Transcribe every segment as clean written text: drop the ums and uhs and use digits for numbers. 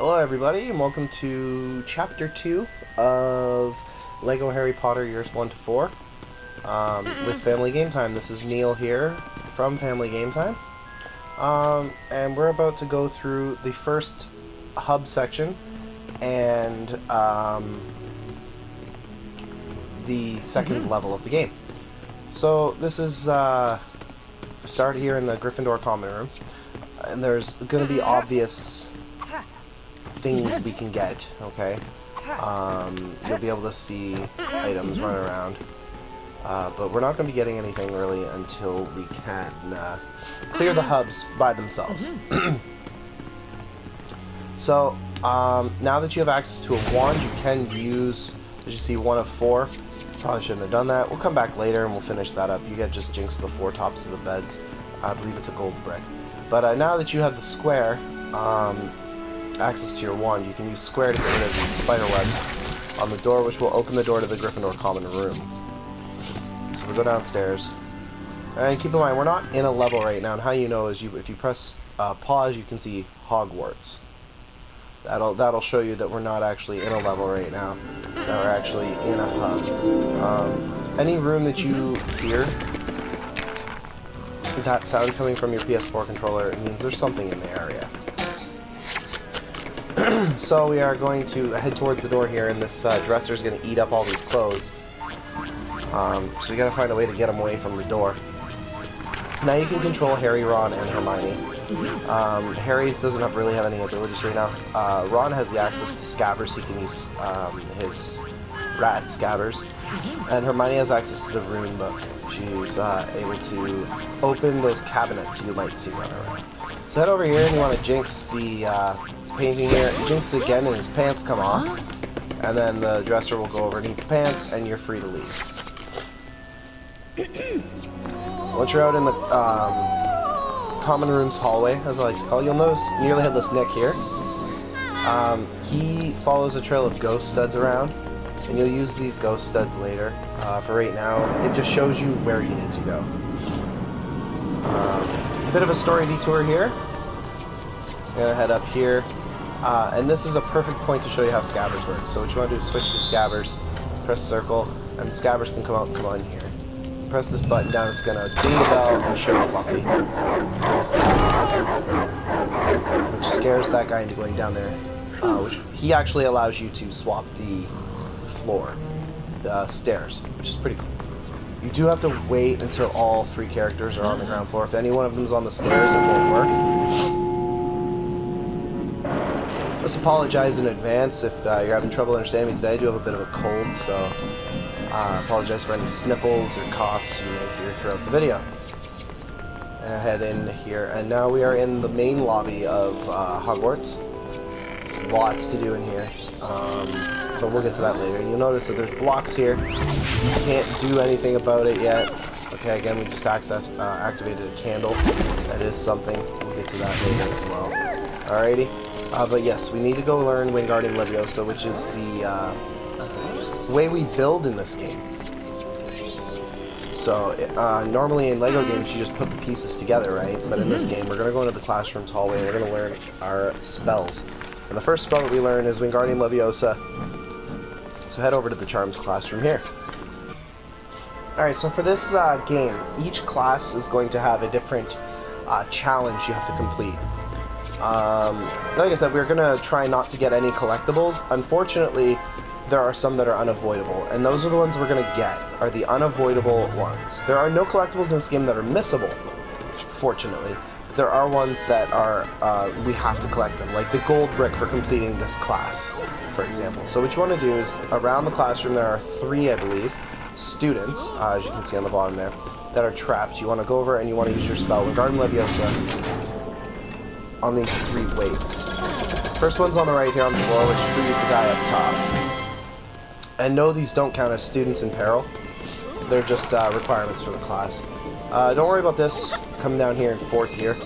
Hello everybody, and welcome to Chapter 2 of LEGO Harry Potter Years 1 to 4 with Family Game Time. This is Neil here from Family Game Time. And we're about to go through the first hub section and the second level of the game. So this is start here in the Gryffindor common room, and there's going to be obvious things we can get, okay? You'll be able to see items running around, but we're not going to be getting anything really until we can clear the hubs by themselves. So, now that you have access to a wand, you can use, as you see, one of four. Probably shouldn't have done that. We'll come back later and we'll finish that up. You get just jinx the four tops of the beds. I believe it's a gold brick. But now that you have the square, access to your wand, you can use square to get rid of these spider webs on the door, which will open the door to the Gryffindor common room. So we'll go downstairs. And keep in mind, we're not in a level right now, and how you know is if you press pause, you can see Hogwarts. That'll show you that we're not actually in a level right now, that we're actually in a hub. Any room that you hear that sound coming from your PS4 controller, it means there's something in the area. So we are going to head towards the door here, and this dresser is going to eat up all these clothes. So we got to find a way to get them away from the door. Now you can control Harry, Ron, and Hermione. Harry doesn't really have any abilities right now. Ron has the access to scabbers, so he can use his rat scabbers. And Hermione has access to the rune book. She's able to open those cabinets you might see running around. So head over here, and you want to jinx the painting here. Jinx it again, and his pants come off. And then the dresser will go over and eat the pants, and you're free to leave. Once you're out in the common room's hallway, as I like to call it, you'll notice Nearly Headless Nick here. He follows a trail of ghost studs around, and you'll use these ghost studs later. For right now, it just shows you where you need to go. A bit of a story detour here. I'm gonna head up here, and this is a perfect point to show you how scabbers work. So what you want to do is switch to scabbers, press circle, and the scabbers can come out and come on here. Press this button down, it's gonna ding the bell and show Fluffy, which scares that guy into going down there. Which he actually allows you to swap the floor, the stairs, which is pretty cool. You do have to wait until all three characters are on the ground floor. If any one of them's on the stairs, it won't work. Let's apologize in advance if you're having trouble understanding me today. I do have a bit of a cold, so I apologize for any sniffles or coughs you may hear throughout the video. And head in here, and now we are in the main lobby of Hogwarts. There's lots to do in here, but we'll get to that later. You'll notice that there's blocks here. You can't do anything about it yet. Okay, again, we just activated a candle. That is something. We'll get to that later as well. Alrighty. But yes, we need to go learn Wingardium Leviosa, which is the way we build in this game. So, normally in LEGO games, you just put the pieces together, right? But in this game, we're going to go into the classroom's hallway, and we're going to learn our spells. And the first spell that we learn is Wingardium Leviosa. So head over to the Charms classroom here. Alright, so for this game, each class is going to have a different challenge you have to complete. Like I said, we're going to try not to get any collectibles. Unfortunately, there are some that are unavoidable, and those are the ones we're going to get, are the unavoidable ones. There are no collectibles in this game that are missable, fortunately, but there are ones that are, we have to collect them, like the gold brick for completing this class, for example. So what you want to do is, around the classroom there are 3, I believe, students, as you can see on the bottom there, that are trapped. You want to go over and you want to use your spell, Wingardium Leviosa, on these 3 weights. First one's on the right here on the floor, which frees the guy up top. And no, these don't count as students in peril. They're just requirements for the class. Don't worry about this. Come down here in 4th year.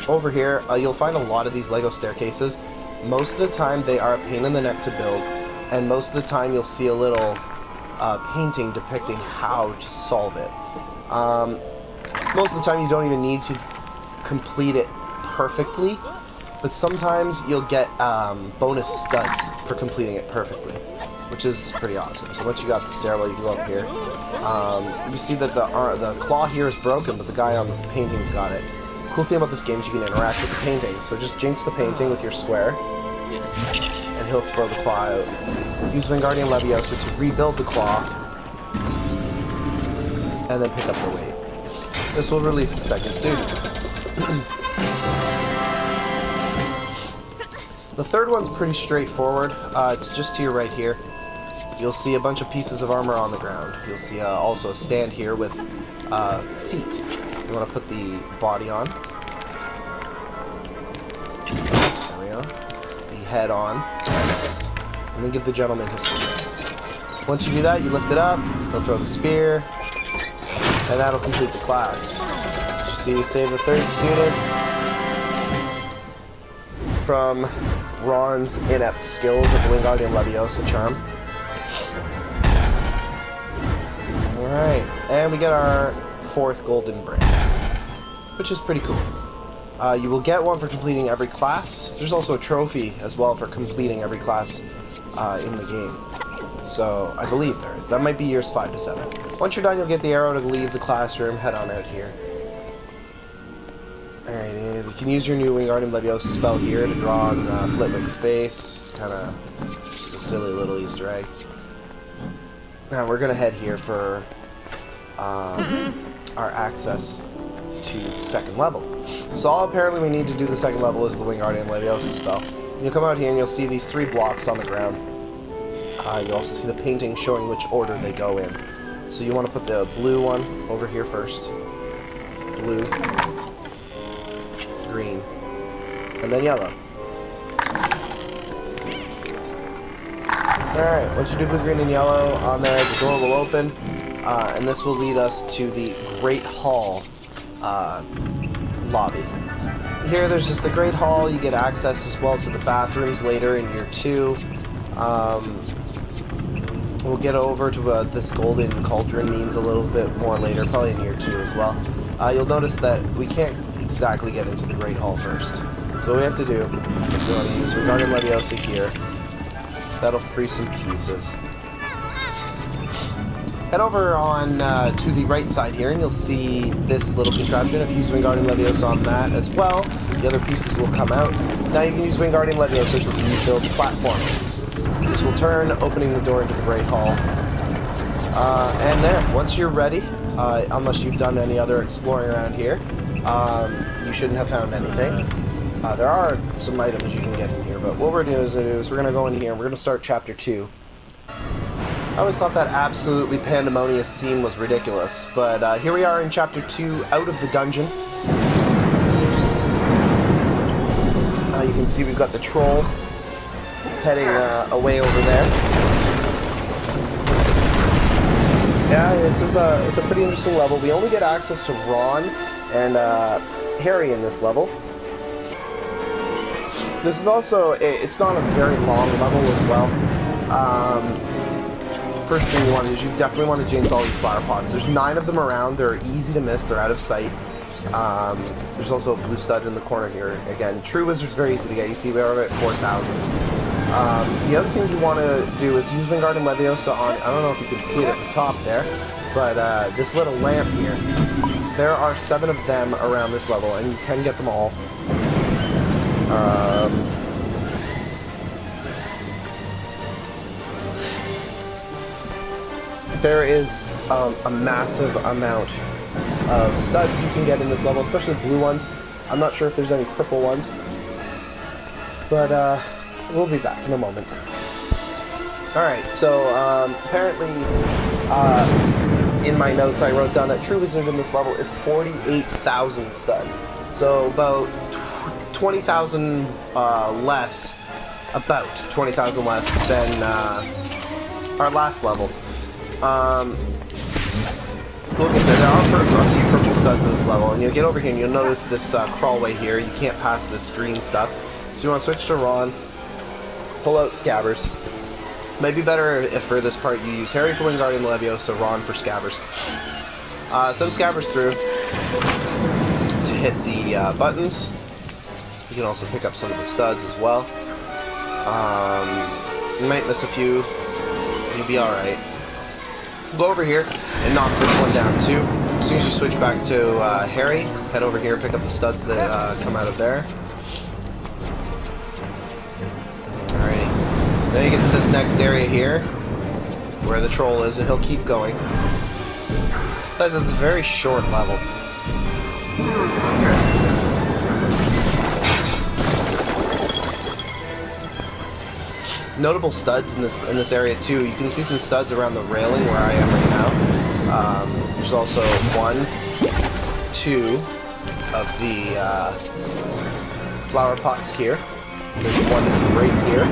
Over here, you'll find a lot of these LEGO staircases. Most of the time, they are a pain in the neck to build. And most of the time, you'll see a little painting depicting how to solve it. Most of the time, you don't even need to complete it perfectly. but sometimes you'll get bonus studs for completing it perfectly, which is pretty awesome. So once you got the stairwell, you can go up here. You see that the claw here is broken, but the guy on the painting's got it. Cool thing about this game is you can interact with the paintings. So just jinx the painting with your square, and he'll throw the claw out. Use Wingardium Leviosa to rebuild the claw, and then pick up the weight. This will release the second student. The third one's pretty straightforward. It's just to your right here. You'll see a bunch of pieces of armor on the ground. You'll see also a stand here with feet. You want to put the body on. There we go. The head on. And then give the gentleman his spear. Once you do that, you lift it up, he'll throw the spear, and that'll complete the class. As you see, you save the third student from Ron's inept skills of the Wingardium Leviosa charm. Alright, and we get our fourth golden brick, which is pretty cool. You will get one for completing every class. There's also a trophy as well for completing every class in the game. So, I believe there is. That might be years 5 to 7. Once you're done, you'll get the arrow to leave the classroom. Head on out here. Alright, you can use your new Wingardium Leviosa spell here to draw on Flitwick's face. It's kind of just a silly little Easter egg. Now, we're going to head here for our access to the second level. So all apparently we need to do the second level is the Wingardium Leviosa spell. You'll come out here and you'll see these 3 blocks on the ground. You'll also see the painting showing which order they go in. So you want to put the blue one over here first. Blue. Green. And then yellow. Alright, once you do blue, green, and yellow on there, the door will open. And this will lead us to the Great Hall lobby. Here there's just the Great Hall. You get access as well to the bathrooms later in year 2. We'll get over to this golden cauldron means a little bit more later, probably in year 2 as well. You'll notice that we can't exactly get into the Great Hall first. So what we have to do is we want to use Wingardium Leviosa here. That'll free some pieces. Head over on to the right side here, and you'll see this little contraption. If you use Wingardium Leviosa on that as well, the other pieces will come out. Now you can use Wingardium Leviosa to rebuild the platform. This will turn, opening the door into the Great Hall. And there, once you're ready, unless you've done any other exploring around here, you shouldn't have found anything. There are some items you can get in here, but what we're going to do is we're going to go in here and we're going to start Chapter 2. I always thought that absolutely pandemonious scene was ridiculous, but here we are in Chapter 2, out of the dungeon. You can see we've got the troll heading away over there. Yeah, it's a pretty interesting level. We only get access to Ron and Harry in this level. This is also, it's not a very long level as well. First thing you want to do is you definitely want to jinx all these flower pots. There's 9 of them around. They're easy to miss. They're out of sight. There's also a blue stud in the corner here. Again, True Wizard's very easy to get. You see we are at 4,000. The other thing you want to do is use Wingardium Leviosa on, I don't know if you can see it at the top there, but this little lamp here. There are 7 of them around this level, and you can get them all. There is a massive amount of studs you can get in this level, especially blue ones. I'm not sure if there's any purple ones, but we'll be back in a moment. Alright, so apparently in my notes I wrote down that True Wizard in this level is 48,000 studs. So about 20,000 less, about 20,000 less than our last level. Look at there are a few purple studs in this level, and you'll get over here and you'll notice this crawlway here. You can't pass this green stuff. So you want to switch to Ron, pull out Scabbers. Might be better if for this part you use Harry for Wingardium Leviosa, Ron for Scabbers. Send Scabbers through to hit the buttons. You can also pick up some of the studs as well. You might miss a few. You'll be alright. Go over here and knock this one down too. As soon as you switch back to Harry, head over here and pick up the studs that come out of there. Alrighty. Then you get to this next area here, where the troll is, and he'll keep going. But it's a very short level. Notable studs in this area too. You can see some studs around the railing where I am right now. There's also 1, 2 of the flower pots here. There's 1 right here,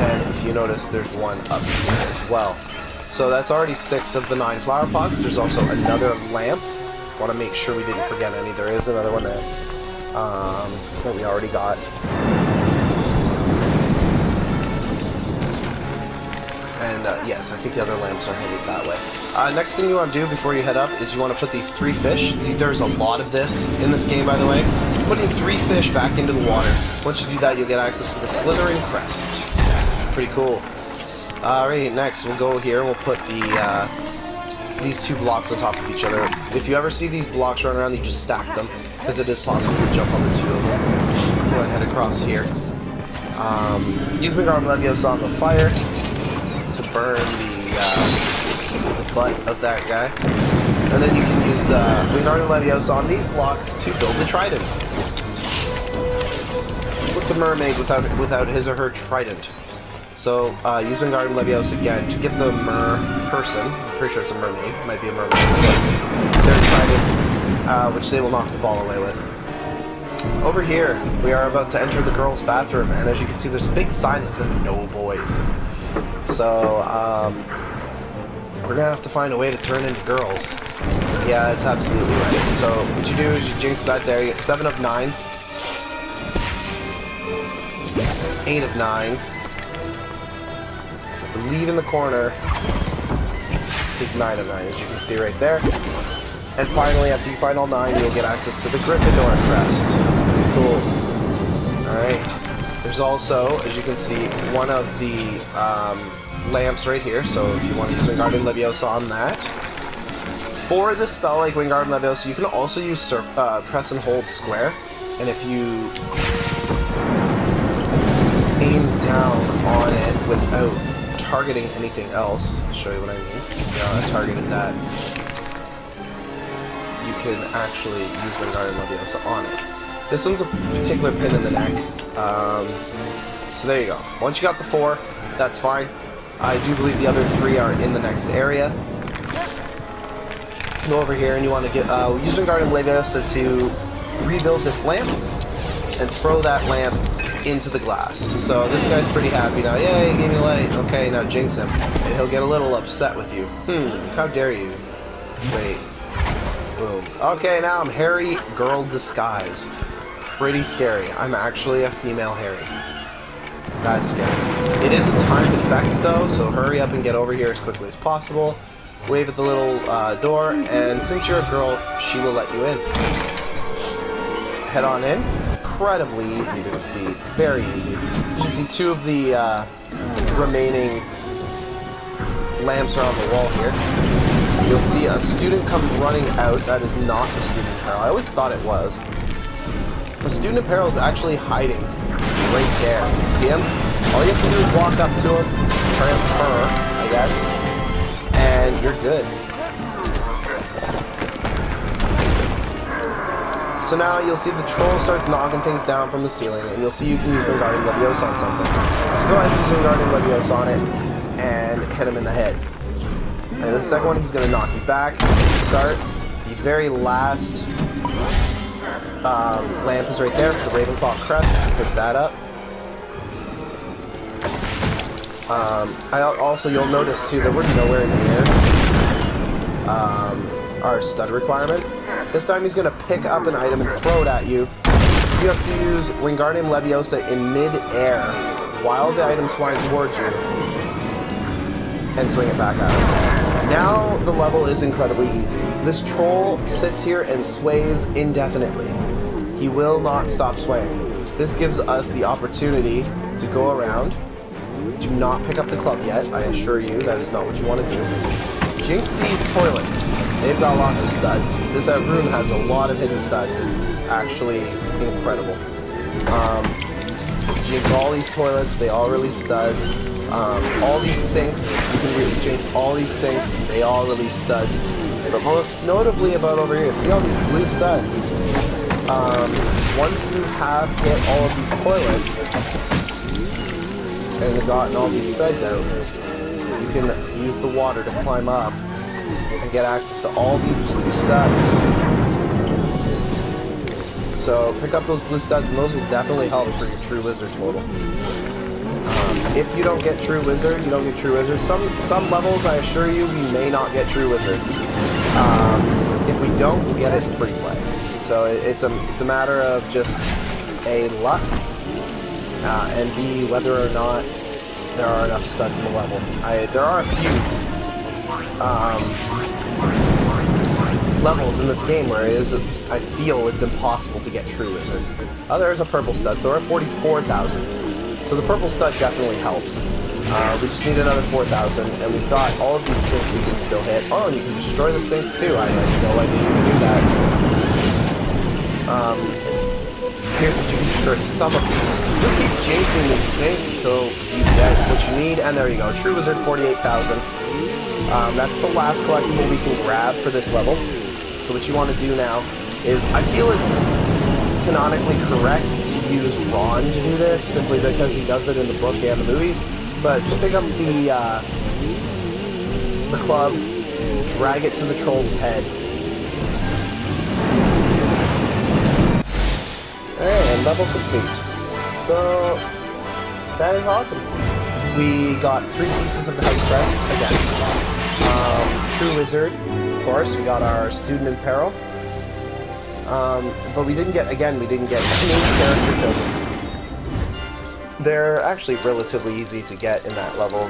and if you notice, there's 1 up here as well. So that's already 6 of the 9 flower pots. There's also another lamp. Want to make sure we didn't forget any. There is another one there that we already got. And yes, I think the other lamps are headed that way. Next thing you want to do before you head up is you want to put these 3 fish. There's a lot of this in this game, by the way. Putting 3 fish back into the water. Once you do that, you'll get access to the Slithering Crest. Pretty cool. Alright, next we'll go here and we'll put these 2 blocks on top of each other. If you ever see these blocks running around, you just stack them, because it is possible to jump on the 2 of them. Go ahead and head across here. Use Wingardium Leviosa on the fire to burn the butt of that guy. And then you can use the Wingardium Leviosa on these blocks to build the trident. What's a mermaid without his or her trident? So, use Wingardium Leviosa again to give the person, I'm pretty sure it's a mermaid, might be a mermaid, their trident, which they will knock the ball away with. Over here, we are about to enter the girls' bathroom, and as you can see, there's a big sign that says no boys. So, we're gonna have to find a way to turn into girls. Yeah, that's absolutely right. So, what you do is you jinx that there, you get 7 of 9, 8 of 9, leave in the corner is 9 of 9, as you can see right there. And finally, after you find all 9, you'll get access to the Gryffindor crest. Cool. Alright. There's also, as you can see, one of the lamps right here, so if you want to use Wingardium Leviosa on that. For the spell like Wingardium Leviosa, you can also use press and hold square, and if you aim down on it without targeting anything else, I'll show you what I mean. See how I targeted that? You can actually use Wingardium Leviosa on it. This one's a particular pin in the neck. So there you go. Once you got the 4, that's fine. I do believe the other 3 are in the next area. Go over here and you want to get use Wingardium Leviosa to rebuild this lamp and throw that lamp into the glass. So this guy's pretty happy now. Yay, he gave me light. Okay, now jinx him. And he'll get a little upset with you. How dare you? Wait. Boom. Okay, now I'm Harry Girl Disguise. Pretty scary. I'm actually a female Harry. That's scary. It is a timed effect though, so hurry up and get over here as quickly as possible. Wave at the little door, and since you're a girl, she will let you in. Head on in. Incredibly easy to defeat. Very easy. You see 2 of the remaining lamps are on the wall here. You'll see a student come running out. That is not the student in peril. I always thought it was. The student in peril is actually hiding right there. You see him? All you have to do is walk up to him, turn her, I guess, and you're good. So now you'll see the troll starts knocking things down from the ceiling, and you'll see you can use Wingardium Leviosa on something. So go ahead and use Wingardium Leviosa on it, and hit him in the head. And the second one, he's going to knock you back. Start. The very last lamp is right there for the Ravenclaw crest. Pick that up. Also, you'll notice too that we're nowhere near our stud requirement. This time he's going to pick up an item and throw it at you. You have to use Wingardium Leviosa in mid-air while the item's flying towards you and swing it back at him. Now the level is incredibly easy. This troll sits here and sways indefinitely. He will not stop swaying. This gives us the opportunity to go around. Do not pick up the club yet. I assure you that is not what you want to do. Jinx these toilets. They've got lots of studs. This room has a lot of hidden studs. It's actually incredible. Jinx all these toilets. They all release studs. All these sinks. You can really jinx all these sinks. They all release studs. But most notably about over here, see all these blue studs? Once you have hit all of these toilets and gotten all these studs out, you can use the water to climb up and get access to all these blue studs. So pick up those blue studs, and those will definitely help for your True Wizard total. If you don't get True Wizard, you don't get True Wizard. Some levels, I assure you, we may not get True Wizard. If we don't, we'll get it free play. So it's a matter of just A, luck, and B, whether or not there are enough studs in the level. There are a few levels in this game where I feel it's impossible to get True Wizard. Oh, there's a purple stud, so we're at 44,000. So the purple stud definitely helps. We just need another 4,000, and we've got all of these sinks we can still hit. Oh, and you can destroy the sinks too. I had no idea you could do that. Here's that you can destroy some of these sinks. So just keep chasing these sinks until you get what you need, and there you go. True Wizard, 48,000. That's the last collectible we can grab for this level. So what you want to do now is, I feel it's canonically correct to use Ron to do this, simply because he does it in the book and the movies. But just pick up the club, drag it to the troll's head, and level complete. So that is awesome. We got 3 pieces of the house crest again. True Wizard, of course. We got our student in peril. But we didn't get any character tokens. They're actually relatively easy to get in that level.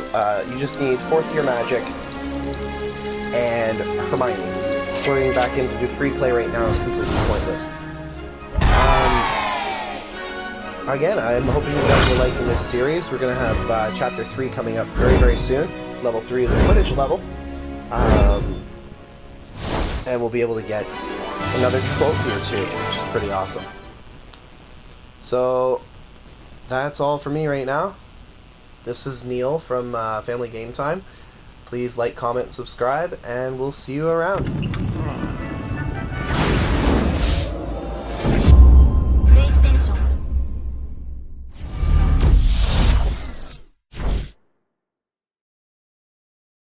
You just need 4th year magic and Hermione. Going back in to do free play right now is completely pointless. Again, I'm hoping you guys are liking this series. We're going to have Chapter 3 coming up very, very soon. Level 3 is a footage level. And we'll be able to get another trophy or 2, which is pretty awesome. So that's all for me right now. This is Neil from Family Game Time. Please like, comment, and subscribe, and we'll see you around.